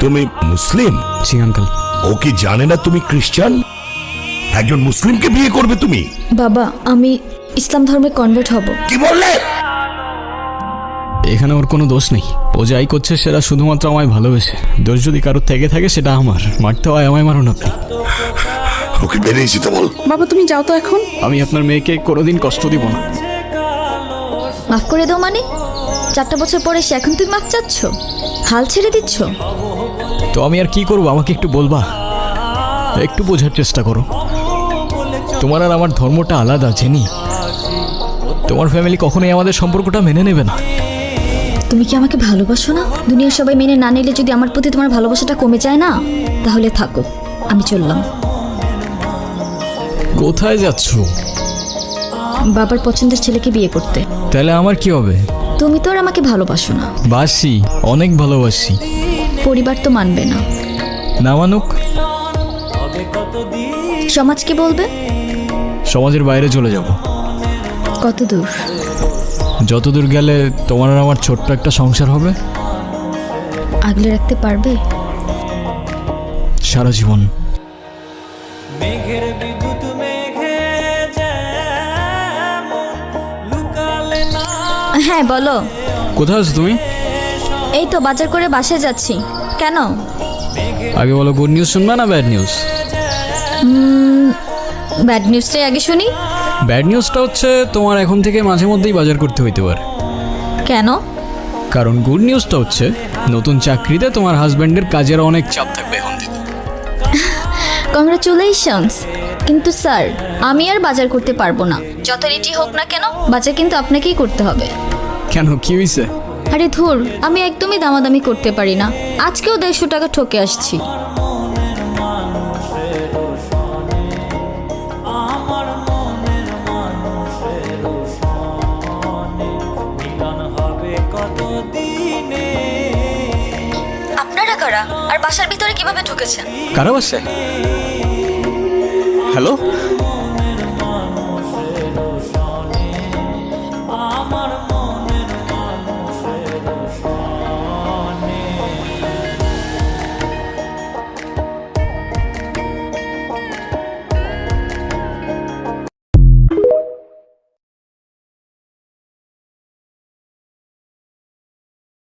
তুমি মুসলিম? জি আঙ্কেল। ও কি জানে না তুমি খ্রিস্টান? একজন মুসলিমকে বিয়ে করবে তুমি? বাবা, আমি ইসলাম ধর্মে কনভার্ট হব। কি বললে? এখানে ওর কোনো দোষ নেই। ও যাই করছে সেটা শুধুমাত্র আমায় ভালোবেসে। দোষ যদি কারোর থেকে থাকে সেটা আমার। মারতে হয় আমায় মারুন আপনি। ওকে বেরিয়ে যেতে বল। বাবা তুমি যাও তো এখন। আমি আপনার মেয়েকে কোনোদিন কষ্ট দিব না। মাফ করে দাও মানে? 4টা বছর পরে সে এখন তুমি মাফ চাচ্ছ? হাল ছেড়ে দিচ্ছ? তো আমি আর কি করবো, আমাকে একটু বলবা? একটু বোঝার চেষ্টা করো। তোমার আর আমার ধর্মটা আলাদা জেনি। তোমার ফ্যামিলি কখনোই আমাদের সম্পর্কটা মেনে নেবে না। তুমি কি আমাকে ভালোবাসো না? দুনিয়ার সবাই মেনে না নিলে যদি আমার প্রতি তোমার ভালোবাসাটা কমে যায় না, তাহলে থাকো, আমি চললাম। কোথায় যাচ্ছ? বাবার পছন্দের ছেলেকে বিয়ে করতে। তাহলে আমার কি হবে? তুমি তো আর আমাকে ভালোবাসো না। বাসি, অনেক ভালোবাসি। পরিবার তো মানবে না। না মানুক? সমাজ কি বলবে? সমাজের বাইরে চলে যাব। কত দূর? যত দূর গেলে তোমার আর আমার ছোট্ট একটা সংসার হবে। আগলে রাখতে পারবে? সারা জীবন। হ্যাঁ বলো। কোথায় আছো তুমি? এই তো বাজার করে বাসায় যাচ্ছি। কেন? আগে বলো, গুড নিউজ শুনবা না ব্যাড নিউজ? ব্যাড নিউজটাই আগে শুনি। ব্যাড নিউজটা হচ্ছে তোমার এখন থেকে মাঝে মধ্যেই বাজার করতে হইতে পারে। কেন? কারণ গুড নিউজটা হচ্ছে নতুন চাকরিতে তোমার হাজব্যান্ডের কাজের অনেক চাপ থাকবে এখন থেকে। কংগ্রাচুলেশনস। কিন্তু স্যার, আমি আর বাজার করতে পারবো না। যত রেটি হোক না কেন, বাজার কিন্তু আপনাকেই করতে হবে। কেন, কি হয়েছে? আরে ধুর, আমি একদমই দামাদামি করতে পারি না। আজকেও 150 টাকা ঠকে আসছি। আপনারা কারা? আর বাসার ভিতরে কিভাবে ঢুকেছেন? কারা বাসে? হ্যালো?